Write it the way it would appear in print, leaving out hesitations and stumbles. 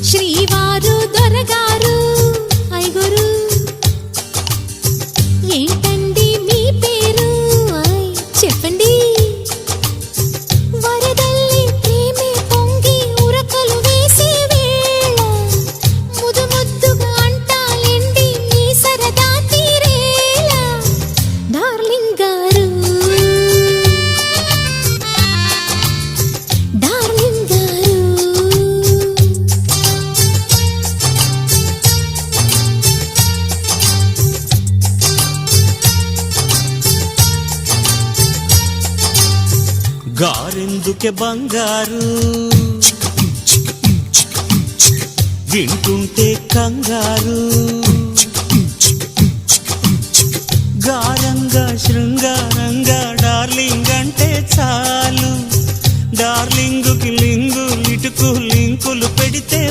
శ్రీవారు దొరగారు ఐగురు ఏంటండి మీ పేరు చెప్పండి వరదల్లి ప్రేమే పొంగి ఉరకలు వేసే వేళ ముదు ముద్దుగా అంటాలండి మీ సరదా తీరేలా డార్లింగ్ గారు డార్లింగ్ గారు గారెందుకే బంగారు వింటుంటే కంగారు గారంగా శృంగారంగా డార్లింగ్ అంటే చాలు డార్లింగుకి లింగు లిటుకు లింకులు పెడితే